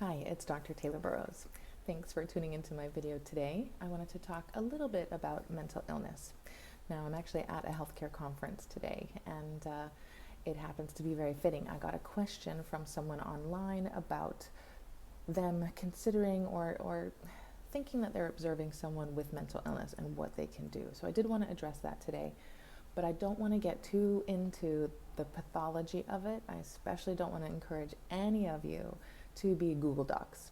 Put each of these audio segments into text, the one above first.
Hi, it's Dr. Taylor Burrows. Thanks for tuning into my video today. I wanted to talk a little bit about mental illness. Now, I'm actually at a healthcare conference today, and it happens to be very fitting. I got a question from someone online about them considering or thinking that they're observing someone with mental illness and what they can do. So I did want to address that today, but I don't want to get too into the pathology of it. I especially don't want to encourage any of you to be Google Docs.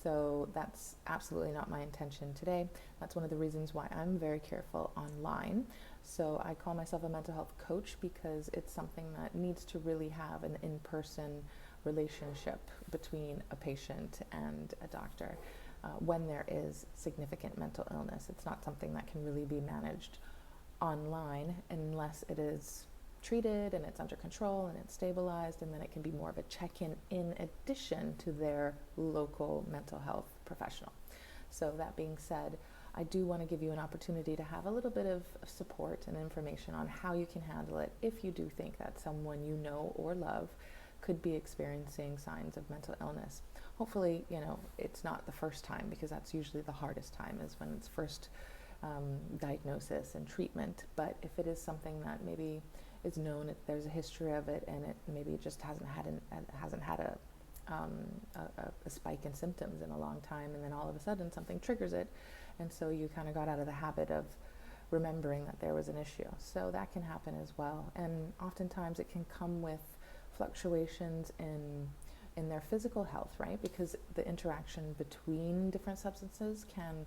So that's absolutely not my intention today. That's one of the reasons why I'm very careful online. So I call myself a mental health coach because it's something that needs to really have an in-person relationship between a patient and a doctor when there is significant mental illness. It's not something that can really be managed online unless it is treated and it's under control and it's stabilized, and then it can be more of a check-in in addition to their local mental health professional. So that being said, I do want to give you an opportunity to have a little bit of support and information on how you can handle it if you do think that someone you know or love could be experiencing signs of mental illness. Hopefully, it's not the first time, because that's usually the hardest time, is when it's first diagnosis and treatment. But if it is something that maybe is known, if there's a history of it, and it maybe just hasn't had a spike in symptoms in a long time, and then all of a sudden something triggers it, and so you kind of got out of the habit of remembering that there was an issue. So that can happen as well, and oftentimes it can come with fluctuations in their physical health, right? Because the interaction between different substances can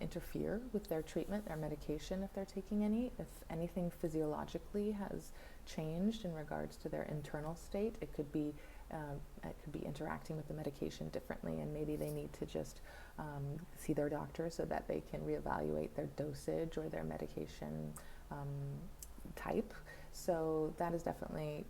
interfere with their treatment, their medication, if they're taking any. If anything physiologically has changed in regards to their internal state, it could be interacting with the medication differently, and maybe they need to just see their doctor so that they can reevaluate their dosage or their medication type. So that is definitely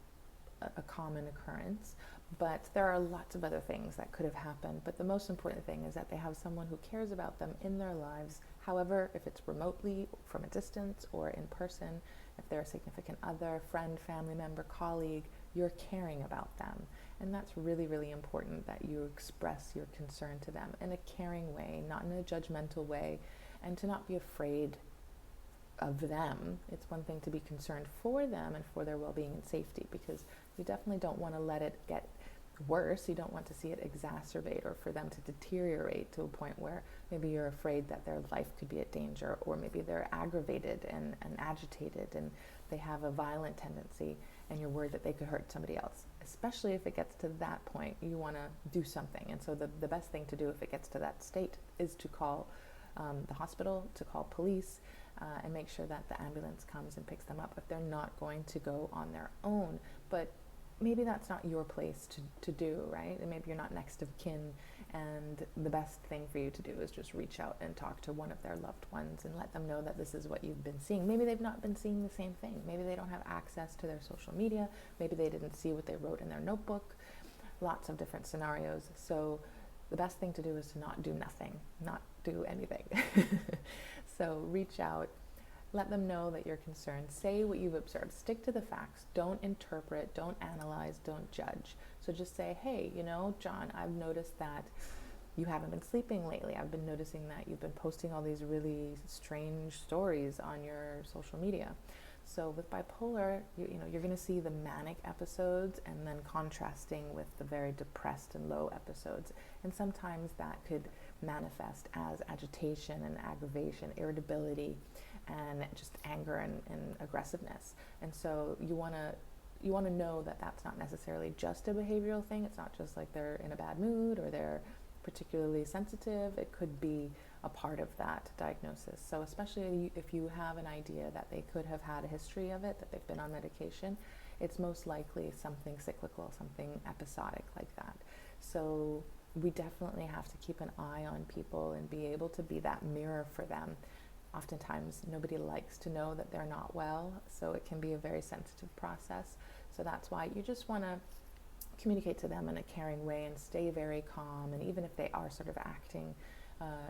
a common occurrence. But there are lots of other things that could have happened. But the most important thing is that they have someone who cares about them in their lives. However, if it's remotely, from a distance, or in person, if they're a significant other, friend, family member, colleague, you're caring about them. And that's really, really important, that you express your concern to them in a caring way, not in a judgmental way, and to not be afraid of them. It's one thing to be concerned for them and for their well-being and safety, because you definitely don't want to let it get worse. You don't want to see it exacerbate, or for them to deteriorate to a point where maybe you're afraid that their life could be at danger, or maybe they're aggravated and agitated and they have a violent tendency, and you're worried that they could hurt somebody else. Especially if it gets to that point, you want to do something. And so the best thing to do if it gets to that state is to call the hospital, to call police, and make sure that the ambulance comes and picks them up if they're not going to go on their own. But maybe that's not your place to do, right? And maybe you're not next of kin, and the best thing for you to do is just reach out and talk to one of their loved ones and let them know that this is what you've been seeing. Maybe they've not been seeing the same thing. Maybe they don't have access to their social media. Maybe they didn't see what they wrote in their notebook. Lots of different scenarios. So the best thing to do is to not do nothing, not do anything. So reach out. Let them know that you're concerned. Say what you've observed. Stick to the facts. Don't interpret, don't analyze, don't judge. So just say, hey, John, I've noticed that you haven't been sleeping lately. I've been noticing that you've been posting all these really strange stories on your social media. So with bipolar, you're going to see the manic episodes, and then contrasting with the very depressed and low episodes. And sometimes that could manifest as agitation and aggravation, irritability, and just anger and aggressiveness. And so you want to know that that's not necessarily just a behavioral thing. It's not just like they're in a bad mood or they're particularly sensitive. It could be a part of that diagnosis. So especially if you have an idea that they could have had a history of it, that they've been on medication, it's most likely something cyclical, something episodic like that. So we definitely have to keep an eye on people and be able to be that mirror for them. Oftentimes nobody likes to know that they're not well, so it can be a very sensitive process. So that's why you just want to communicate to them in a caring way and stay very calm. And even if they are sort of acting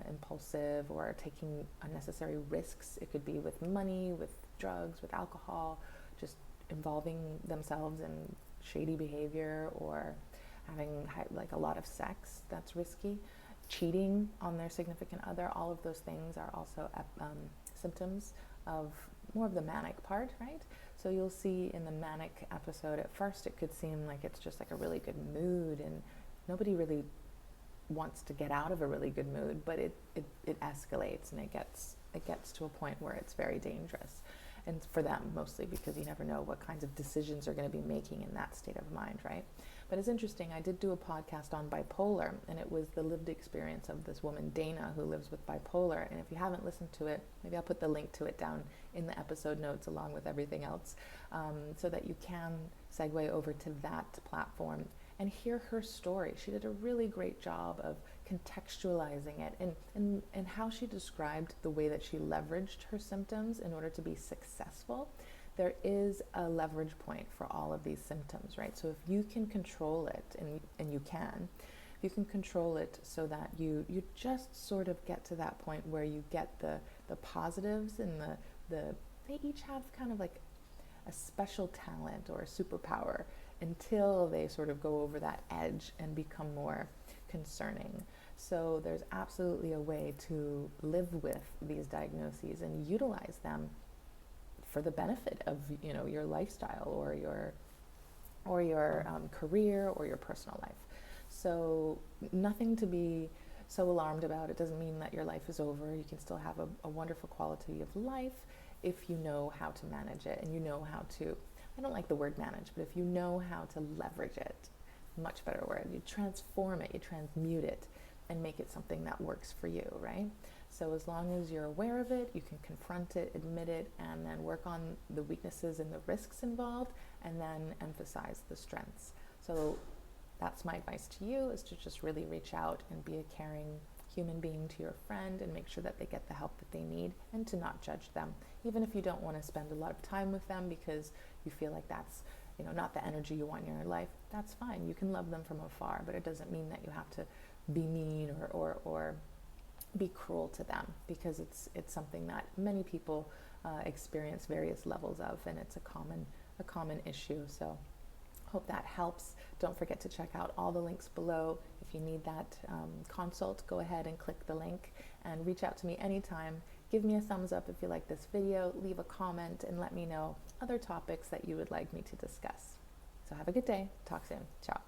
impulsive or taking unnecessary risks, it could be with money, with drugs, with alcohol, just involving themselves in shady behavior or having like a lot of sex, that's risky, cheating on their significant other. All of those things are also symptoms of more of the manic part, right? So you'll see in the manic episode, at first it could seem like it's just like a really good mood, and nobody really wants to get out of a really good mood, but it escalates, and it gets to a point where it's very dangerous. And for them, mostly because you never know what kinds of decisions they're going to be making in that state of mind, right? But it's interesting, I did do a podcast on bipolar, and it was the lived experience of this woman, Dana, who lives with bipolar. And if you haven't listened to it, maybe I'll put the link to it down in the episode notes along with everything else, so that you can segue over to that platform and hear her story. She did a really great job of contextualizing it and how she described the way that she leveraged her symptoms in order to be successful. There is a leverage point for all of these symptoms, right? So if you can control it, and you can control it so that you just sort of get to that point where you get the positives, and they each have kind of like a special talent or a superpower until they sort of go over that edge and become more concerning. So there's absolutely a way to live with these diagnoses and utilize them for the benefit of, you know, your lifestyle or your career or your personal life. So nothing to be so alarmed about. It doesn't mean that your life is over. You can still have a wonderful quality of life if you know how to manage it, and you know how to, I don't like the word manage, but if you know how to leverage it, much better word, you transform it, you transmute it, and make it something that works for you, right? So as long as you're aware of it, you can confront it, admit it, and then work on the weaknesses and the risks involved, and then emphasize the strengths. So that's my advice to you, is to just really reach out and be a caring human being to your friend, and make sure that they get the help that they need, and to not judge them. Even if you don't want to spend a lot of time with them because you feel like that's, you know, not the energy you want in your life, that's fine. You can love them from afar, but it doesn't mean that you have to be mean or be cruel to them, because it's something that many people experience various levels of, and it's a common issue. So hope that helps. Don't forget to check out all the links below. If you need that consult, go ahead and click the link and reach out to me anytime. Give me a thumbs up if you like this video, leave a comment, and let me know other topics that you would like me to discuss. So have a good day. Talk soon. Ciao.